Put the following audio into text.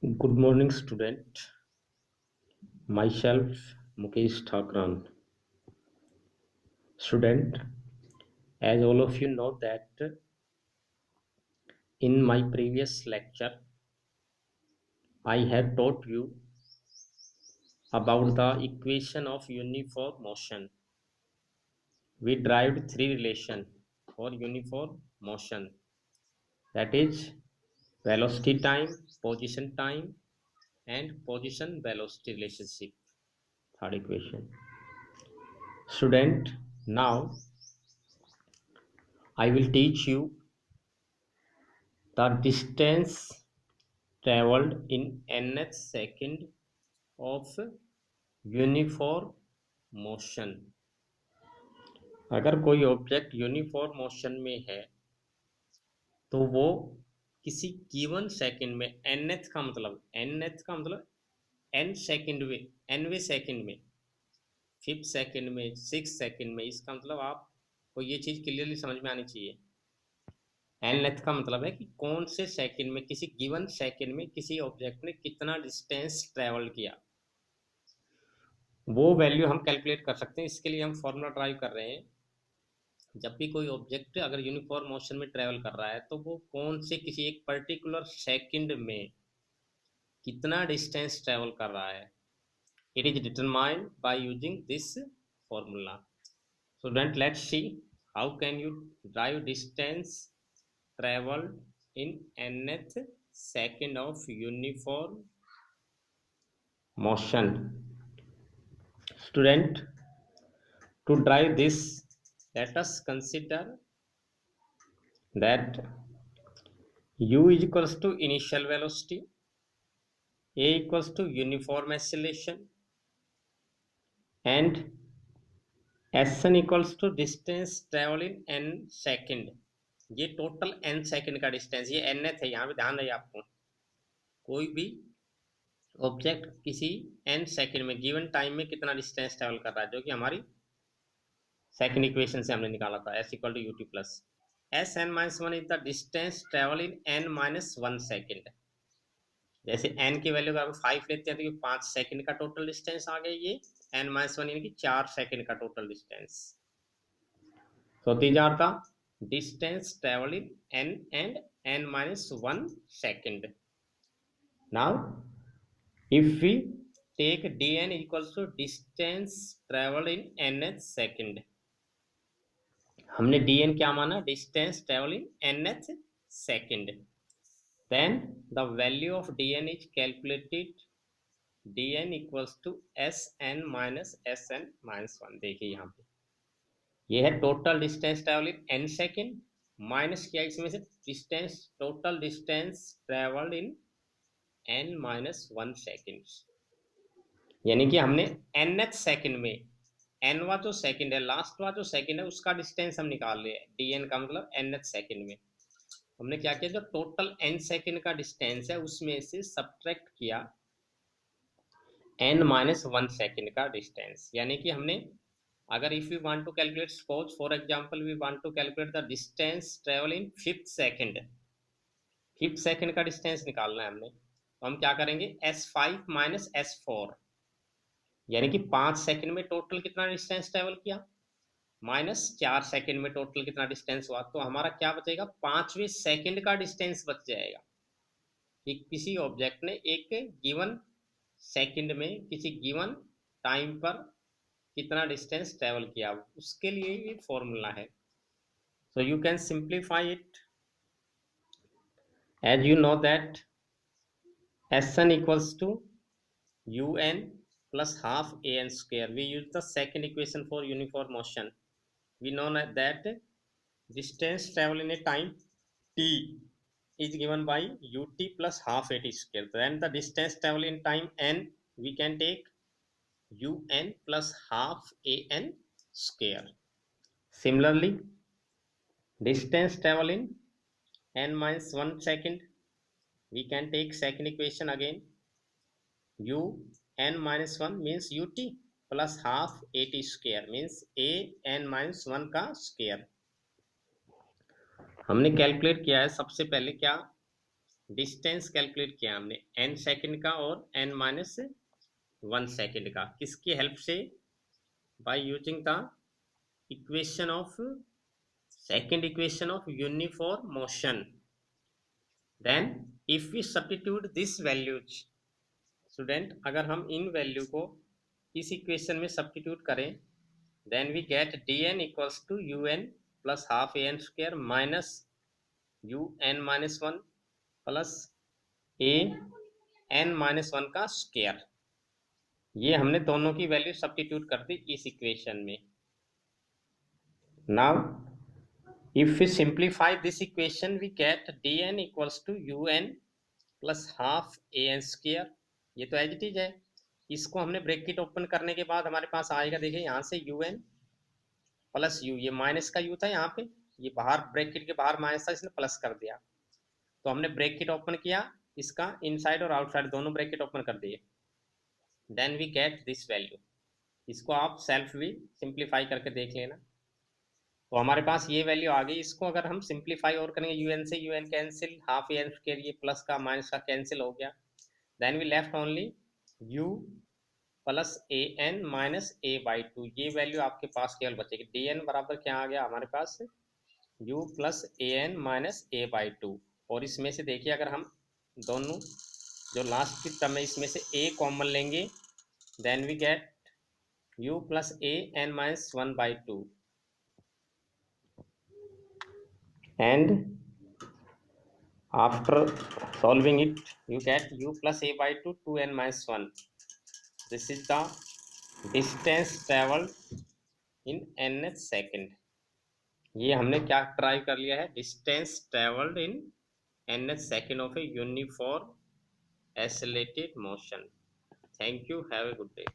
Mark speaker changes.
Speaker 1: Good morning, student. Myself, Mukesh Thakran. Student, as all of you know that in my previous lecture, I have taught you about the equation of uniform motion. We derived three relations for uniform motion. That is velocity time, position time, and position velocity relationship. Third equation. Student, now I will teach you the distance traveled in nth second of uniform motion. अगर कोई object uniform motion में है तो वो किसी given second में nth का मतलब n सेकंड में, nवे सेकंड में, फिफ्थ सेकंड में, सिक्स सेकंड में, इसका मतलब आपको ये चीज क्लियरली समझ में आनी चाहिए। nth का मतलब है कि कौन से सेकंड में, किसी गिवन सेकंड में किसी ऑब्जेक्ट ने कितना डिस्टेंस ट्रेवल किया, वो वैल्यू हम कैलकुलेट कर सकते हैं। इसके लिए हम फॉर्मूला ड्राइव कर रहे हैं। जब भी कोई ऑब्जेक्ट अगर यूनिफॉर्म मोशन में ट्रेवल कर रहा है तो वो कौन से किसी एक पर्टिकुलर सेकंड में कितना डिस्टेंस ट्रेवल कर रहा है, it is determined by using this formula. Student, let's see how can you drive distance travelled in nth second of uniform motion. Student, to drive this, let us consider that u is equals to initial velocity, a equals to uniform acceleration, and sn equals to distance travel in n second। ये total n second का distance, ये nth है, यहाँ पे ध्यान रहे आपको। कोई भी ऑब्जेक्ट किसी n सेकंड में गिवन टाइम में कितना डिस्टेंस ट्रेवल कर रहा है, जो कि हमारी सेकंड इक्वेशन से हमने निकाला था, s equal to u t plus s n minus one is the distance travel in n minus one second. जैसे n की वैल्यू अगर 5 लेते हैं तो ये 5 सेकंड का टोटल डिस्टेंस आ गया, ये n माइनस वन यानी कि 4 सेकंड का total distance. So these are the distance travel in n and n minus one second. Now if we take dn equals to distance travel in nth second, हमने dn क्या माना, distance travel in nth second, then the value of dn is calculated, dn equals to sn minus sn minus 1। देखिए यहाँ पे ये है total distance travel in n second, minus किया इसमें से distance, total distance travelled in n minus one second, यानी कि हमने nth सेकेंड में, nवा जो सेकेंड है, लास्ट वा जो सेकेंड है, उसका डिस्टेंस हम निकाल रहे हैं। dn का मतलब nth सेकेंड में हमने क्या किया, जो टोटल n सेकेंड का डिस्टेंस है उसमें से सब्ट्रैक्ट किया n माइनस वन सेकेंड का डिस्टेंस। यानी कि हमने अगर if we want to calculate, suppose for example we want to calculate the distance travel in fifth second, fifth second का डिस्टेंस निकालना है हमने, तो हम क्या करेंगे, s5 माइनस s4, यानी कि 5 सेकेंड में टोटल कितना डिस्टेंस ट्रेवल किया, माइनस 4 सेकेंड में टोटल कितना डिस्टेंस हुआ, तो हमारा क्या बचेगा, 5वें सेकेंड का डिस्टेंस बच जाएगा कि किसी ऑब्जेक्ट ने एक गिवन सेकंड में किसी गिवन टाइम पर कितना डिस्टेंस ट्रेवल किया, उसके लिए ये फॉर्मूला है। So you can simplify it as you know that Sn equals to un plus half an square। We use the second equation for uniform motion। We know that distance travel in a time t is given by ut plus half at square, then the distance travel in time n we can take un plus half an square। Similarly, distance travel in n minus 1 second, we can take second equation again, u n minus 1 means ut plus half at square means a n minus 1 का square. हमने calculate किया है सबसे पहले क्या, distance calculate किया हमने n second का और n-1 सेकंड का, किसकी हेल्प से? By using the equation of second equation of uniform motion. Then if we substitute this values, student अगर हम इन वैल्यू को इस इक्वेशन में सब्स्टिट्यूट करें, then we get dn equals to un plus half an square minus un minus 1 plus a n minus 1 का square. ये हमने दोनों की वैल्यू सब्स्टिट्यूट कर दी इस इक्वेशन में। Now if we simplify this equation, we get dn equals to un plus half an square। ये तो एज इट इज है। इसको हमने ब्रैकेट ओपन करने के बाद हमारे पास आएगा, देखिए यहाँ से un प्लस u, ये माइनस का u था यहाँ पे, ये बाहर ब्रैकेट के बाहर माइनस था, इसने प्लस कर दिया। तो हमने ब्रैकेट ओपन किया, इसका इनसाइड और आउटसाइड दोनों ब्रैकेट ओपन कर दिए। Then we get this value. इसको आप सेल्फ भी सिंप्लीफाई करके देख लेना। तो हमारे पास ये वैल्यू आ गई। इसको अगर हम सिंप्लीफाई और करेंगे, यूएन से u n cancel, half n square, ये प्लस का माइनस का कैंसिल हो गया। Then we left only u plus a n minus a by 2। ये वैल्यू आपके पास केवल बचेगी। dn बराबर क्या आ गया हमारे पास? u plus a n minus a by 2। और इसमें से देखिए, अगर हम दोनों जो लास्ट की टर्म है इसमें से a कॉमन लेंगे, then we get u plus a n minus 1 by 2। And after solving it, you get u plus a by 2 2n minus 1. This is the distance traveled in nth second। ये हमने क्या try कर लिया है? Distance travelled in nth second of a uniform accelerated motion। Thank you, have a good day.